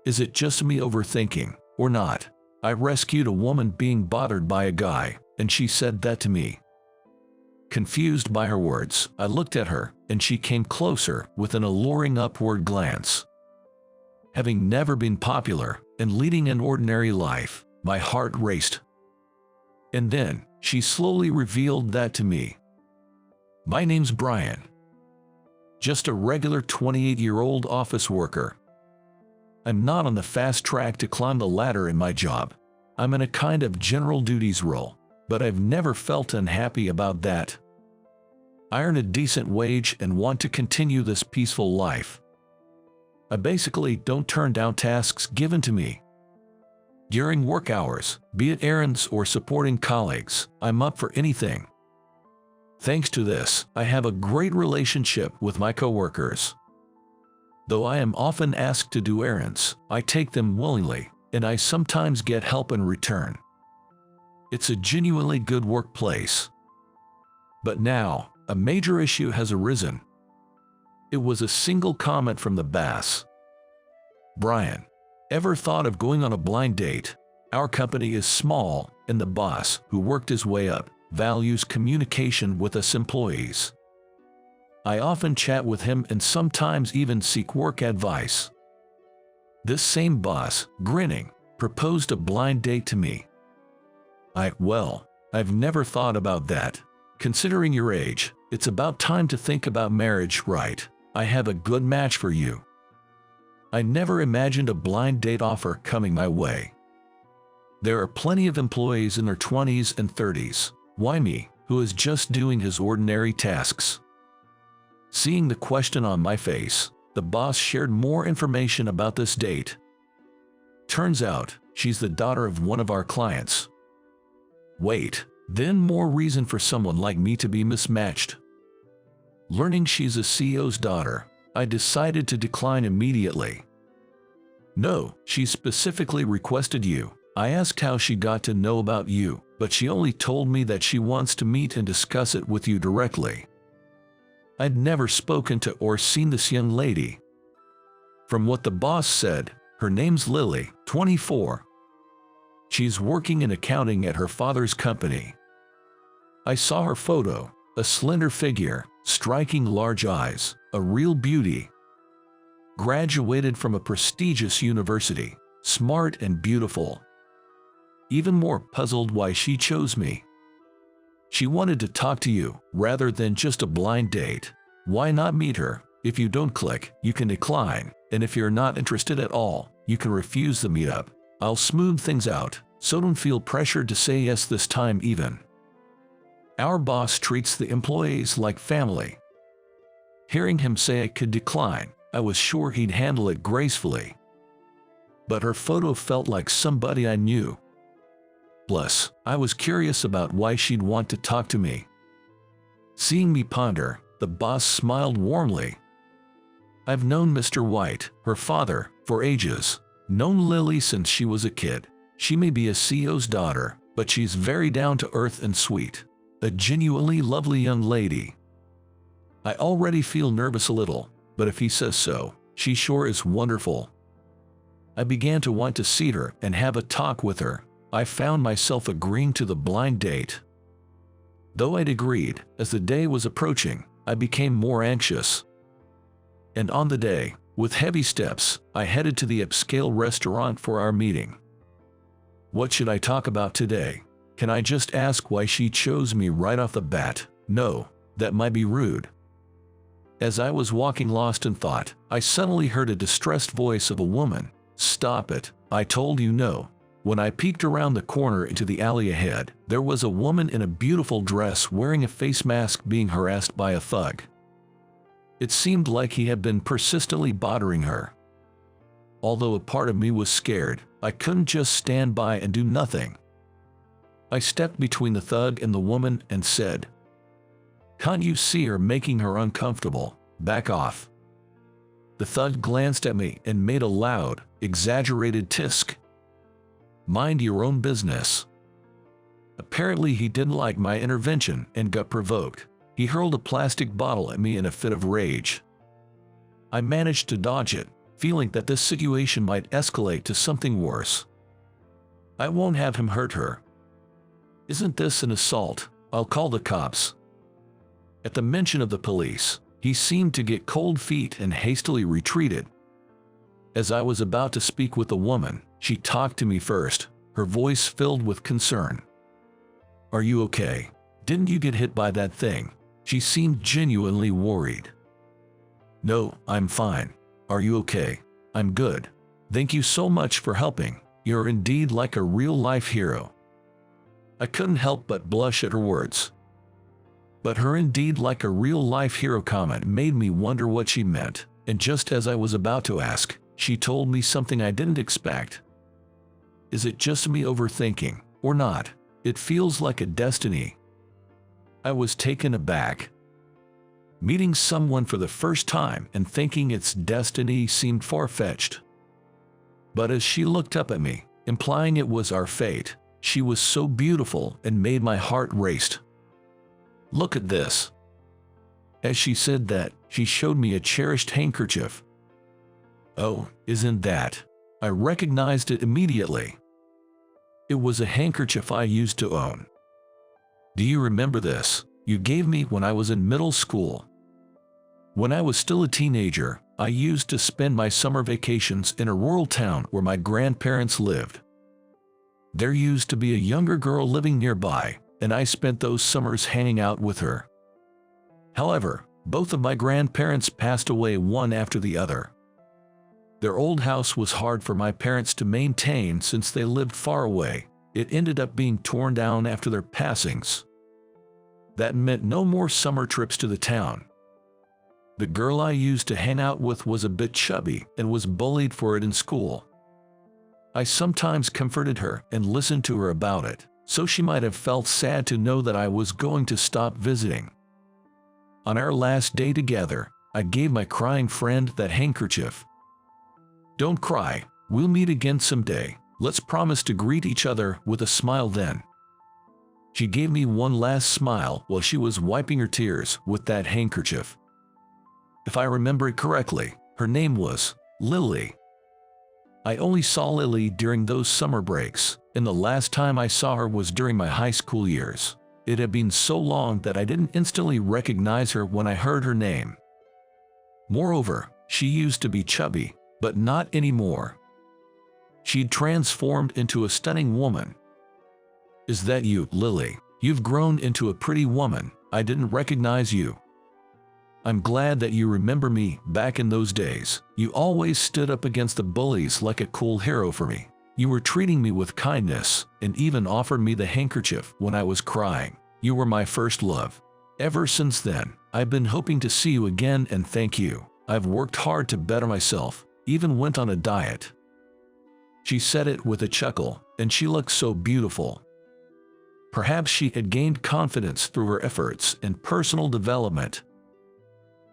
Is it just me overthinking, or not? I rescued a woman being bothered by a guy, and she said that to me. Confused by her words, I looked at her, and she came closer with an alluring upward glance. Having never been popular and leading an ordinary life, my heart raced. And then, she slowly revealed that to me. My name's Brian. Just a regular 28-year-old office worker. I'm not on the fast track to climb the ladder in my job. I'm in a kind of general duties role, but I've never felt unhappy about that. I earn a decent wage and want to continue this peaceful life. I basically don't turn down tasks given to me. During work hours, be it errands or supporting colleagues, I'm up for anything. Thanks to this, I have a great relationship with my coworkers. Though I am often asked to do errands, I take them willingly, and I sometimes get help in return. It's a genuinely good workplace. But now, a major issue has arisen. It was a single comment from the boss. Brian, ever thought of going on a blind date? Our company is small, and the boss, who worked his way up, values communication with us employees. I often chat with him and sometimes even seek work advice. This same boss, grinning, proposed a blind date to me. Well, I've never thought about that. Considering your age, it's about time to think about marriage, right? I have a good match for you. I never imagined a blind date offer coming my way. There are plenty of employees in their 20s and 30s. Why me, who is just doing his ordinary tasks? Seeing the question on my face, the boss shared more information about this date. Turns out, she's the daughter of one of our clients. Wait, then more reason for someone like me to be mismatched. Learning she's a CEO's daughter, I decided to decline immediately. No, she specifically requested you. I asked how she got to know about you, but she only told me that she wants to meet and discuss it with you directly. I'd never spoken to or seen this young lady. From what the boss said, her name's Lily, 24. She's working in accounting at her father's company. I saw her photo, a slender figure, striking large eyes, a real beauty. Graduated from a prestigious university, smart and beautiful. Even more puzzled why she chose me. She wanted to talk to you, rather than just a blind date. Why not meet her? If you don't click, you can decline, and if you're not interested at all, you can refuse the meetup. I'll smooth things out, so don't feel pressured to say yes this time even. Our boss treats the employees like family. Hearing him say I could decline, I was sure he'd handle it gracefully. But her photo felt like somebody I knew. Plus, I was curious about why she'd want to talk to me. Seeing me ponder, the boss smiled warmly. I've known Mr. White, her father, for ages. Known Lily since she was a kid. She may be a CEO's daughter, but she's very down to earth and sweet. A genuinely lovely young lady. I already feel nervous a little, but if he says so, she sure is wonderful. I began to want to see her and have a talk with her. I found myself agreeing to the blind date. Though I'd agreed, as the day was approaching, I became more anxious. And on the day, with heavy steps, I headed to the upscale restaurant for our meeting. What should I talk about today? Can I just ask why she chose me right off the bat? No, that might be rude. As I was walking lost in thought, I suddenly heard a distressed voice of a woman. Stop it, I told you no. When I peeked around the corner into the alley ahead, there was a woman in a beautiful dress wearing a face mask being harassed by a thug. It seemed like he had been persistently bothering her. Although a part of me was scared, I couldn't just stand by and do nothing. I stepped between the thug and the woman and said, "Can't you see her making her uncomfortable? Back off." The thug glanced at me and made a loud, exaggerated tisk. Mind your own business. Apparently he didn't like my intervention and got provoked. He hurled a plastic bottle at me in a fit of rage. I managed to dodge it, feeling that this situation might escalate to something worse. I won't have him hurt her. Isn't this an assault? I'll call the cops. At the mention of the police, he seemed to get cold feet and hastily retreated. As I was about to speak with the woman, she talked to me first, her voice filled with concern. Are you okay? Didn't you get hit by that thing? She seemed genuinely worried. No, I'm fine. Are you okay? I'm good. Thank you so much for helping. You're indeed like a real-life hero. I couldn't help but blush at her words. But her indeed like a real-life hero comment made me wonder what she meant, and just as I was about to ask, she told me something I didn't expect. Is it just me overthinking, or not? It feels like a destiny. I was taken aback. Meeting someone for the first time and thinking it's destiny seemed far-fetched. But as she looked up at me, implying it was our fate, she was so beautiful and made my heart race. Look at this. As she said that, she showed me a cherished handkerchief. Oh, isn't that? I recognized it immediately. It was a handkerchief I used to own. Do you remember this? You gave me when I was in middle school. When I was still a teenager, I used to spend my summer vacations in a rural town where my grandparents lived. There used to be a younger girl living nearby, and I spent those summers hanging out with her. However, both of my grandparents passed away one after the other. Their old house was hard for my parents to maintain since they lived far away. It ended up being torn down after their passings. That meant no more summer trips to the town. The girl I used to hang out with was a bit chubby and was bullied for it in school. I sometimes comforted her and listened to her about it, so she might have felt sad to know that I was going to stop visiting. On our last day together, I gave my crying friend that handkerchief. Don't cry, we'll meet again someday. Let's promise to greet each other with a smile then. She gave me one last smile while she was wiping her tears with that handkerchief. If I remember it correctly, her name was Lily. I only saw Lily during those summer breaks, and the last time I saw her was during my high school years. It had been so long that I didn't instantly recognize her when I heard her name. Moreover, she used to be chubby, but not anymore. She'd transformed into a stunning woman. Is that you, Lily? You've grown into a pretty woman. I didn't recognize you. I'm glad that you remember me. Back in those days, you always stood up against the bullies like a cool hero for me. You were treating me with kindness and even offered me the handkerchief when I was crying. You were my first love. Ever since then, I've been hoping to see you again and thank you. I've worked hard to better myself, even went on a diet. She said it with a chuckle, and she looked so beautiful. Perhaps she had gained confidence through her efforts and personal development.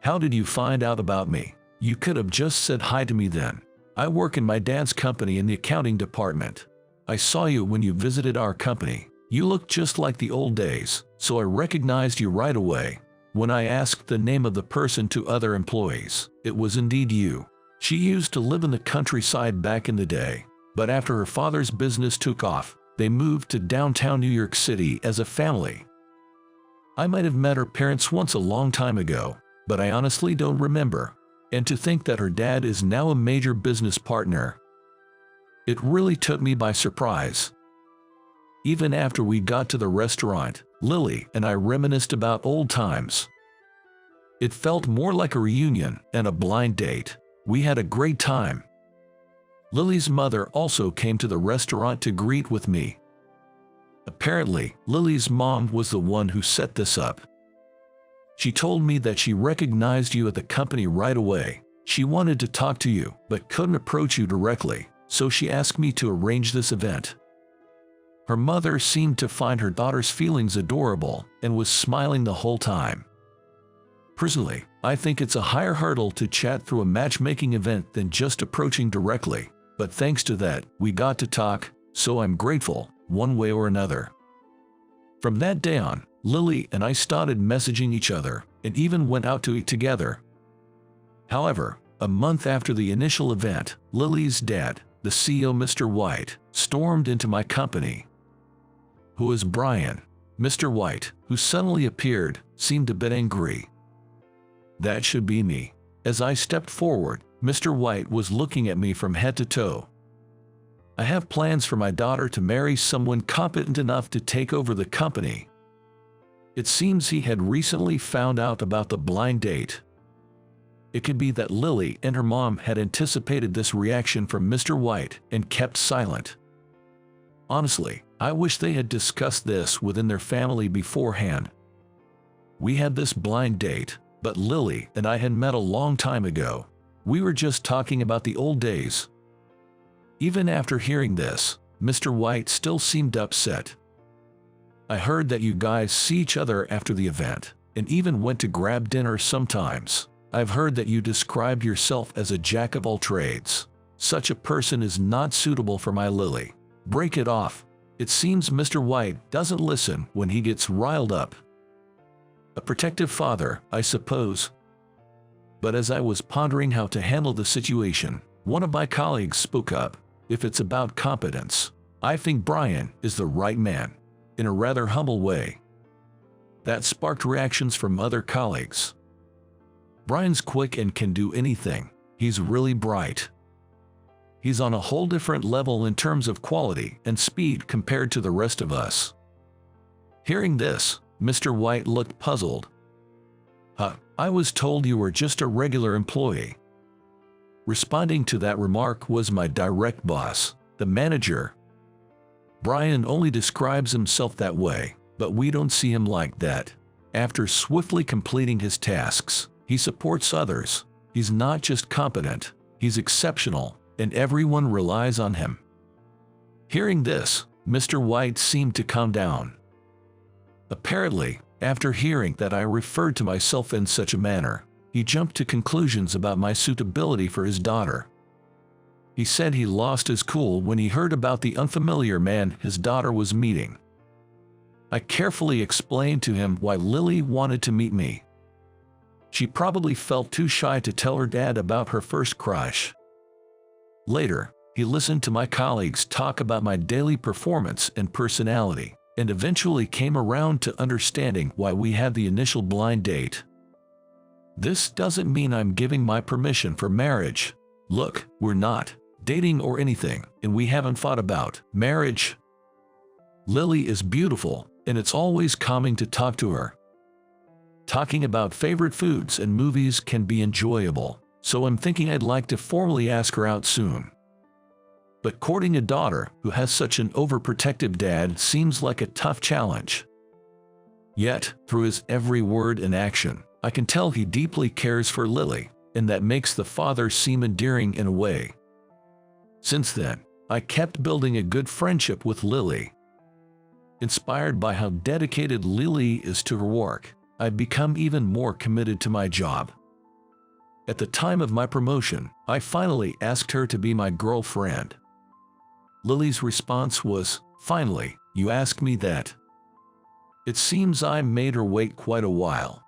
How did you find out about me? You could have just said hi to me then. I work in my dad's company in the accounting department. I saw you when you visited our company. You looked just like the old days, so I recognized you right away. When I asked the name of the person to other employees, it was indeed you. She used to live in the countryside back in the day, but after her father's business took off, they moved to downtown New York City as a family. I might have met her parents once a long time ago, but I honestly don't remember. And to think that her dad is now a major business partner. It really took me by surprise. Even after we got to the restaurant, Lily and I reminisced about old times. It felt more like a reunion and a blind date. We had a great time. Lily's mother also came to the restaurant to greet with me. Apparently, Lily's mom was the one who set this up. She told me that she recognized you at the company right away. She wanted to talk to you, but couldn't approach you directly, so she asked me to arrange this event. Her mother seemed to find her daughter's feelings adorable and was smiling the whole time. Personally, I think it's a higher hurdle to chat through a matchmaking event than just approaching directly, but thanks to that, we got to talk, so I'm grateful, one way or another. From that day on, Lily and I started messaging each other and even went out to eat together. However, A month after the initial event, Lily's dad, the CEO Mr. White, stormed into my company. "Who is Brian?" Mr. White, who suddenly appeared, seemed a bit angry. "That should be me." As I stepped forward, Mr. White was looking at me from head to toe. "I have plans for my daughter to marry someone competent enough to take over the company." It seems he had recently found out about the blind date. It could be that Lily and her mom had anticipated this reaction from Mr. White and kept silent. Honestly, I wish they had discussed this within their family beforehand. We had this blind date, but Lily and I had met a long time ago. We were just talking about the old days. Even after hearing this, Mr. White still seemed upset. "I heard that you guys see each other after the event, and even went to grab dinner sometimes. I've heard that you described yourself as a jack of all trades. Such a person is not suitable for my Lily. Break it off." It seems Mr. White doesn't listen when he gets riled up. A protective father, I suppose. But as I was pondering how to handle the situation, one of my colleagues spoke up. "If it's about competence, I think Brian is the right man," in a rather humble way. That sparked reactions from other colleagues. "Brian's quick and can do anything. He's really bright. He's on a whole different level in terms of quality and speed compared to the rest of us." Hearing this, Mr. White looked puzzled. "Huh, I was told you were just a regular employee." Responding to that remark was my direct boss, the manager. "Brian only describes himself that way, but we don't see him like that. After swiftly completing his tasks, he supports others. He's not just competent, he's exceptional, and everyone relies on him." Hearing this, Mr. White seemed to calm down. Apparently, after hearing that I referred to myself in such a manner, he jumped to conclusions about my suitability for his daughter. He said he lost his cool when he heard about the unfamiliar man his daughter was meeting. I carefully explained to him why Lily wanted to meet me. She probably felt too shy to tell her dad about her first crush. Later, he listened to my colleagues talk about my daily performance and personality, and eventually came around to understanding why we had the initial blind date. This doesn't mean I'm giving my permission for marriage. Look, we're not dating or anything, and we haven't thought about marriage. Lily is beautiful, and it's always calming to talk to her. Talking about favorite foods and movies can be enjoyable, so I'm thinking I'd like to formally ask her out soon. But courting a daughter who has such an overprotective dad seems like a tough challenge. Yet, through his every word and action, I can tell he deeply cares for Lily, and that makes the father seem endearing in a way. Since then, I kept building a good friendship with Lily. Inspired by how dedicated Lily is to her work, I've become even more committed to my job. At the time of my promotion, I finally asked her to be my girlfriend. Lily's response was, "Finally, you ask me that." It seems I made her wait quite a while.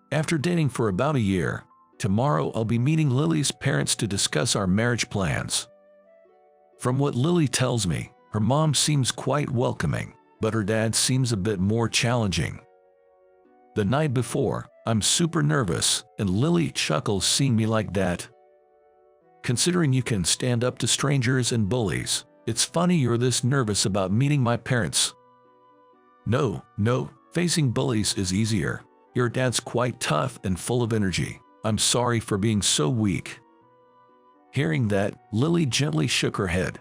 After dating for about a year, tomorrow I'll be meeting Lily's parents to discuss our marriage plans. From what Lily tells me, her mom seems quite welcoming, but her dad seems a bit more challenging. The night before, I'm super nervous, and Lily chuckles seeing me like that. "Considering you can stand up to strangers and bullies, it's funny you're this nervous about meeting my parents." No, facing bullies is easier. Your dad's quite tough and full of energy. I'm sorry for being so weak." Hearing that, Lily gently shook her head.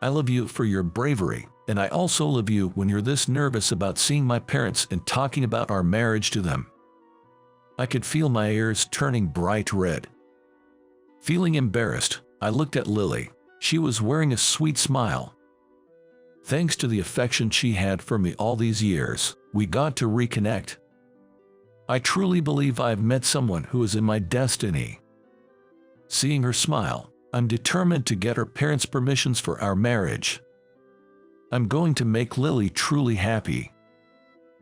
"I love you for your bravery, and I also love you when you're this nervous about seeing my parents and talking about our marriage to them." I could feel my ears turning bright red. Feeling embarrassed, I looked at Lily. She was wearing a sweet smile. Thanks to the affection she had for me all these years, we got to reconnect. I truly believe I've met someone who is in my destiny. Seeing her smile, I'm determined to get her parents' permissions for our marriage. I'm going to make Lily truly happy.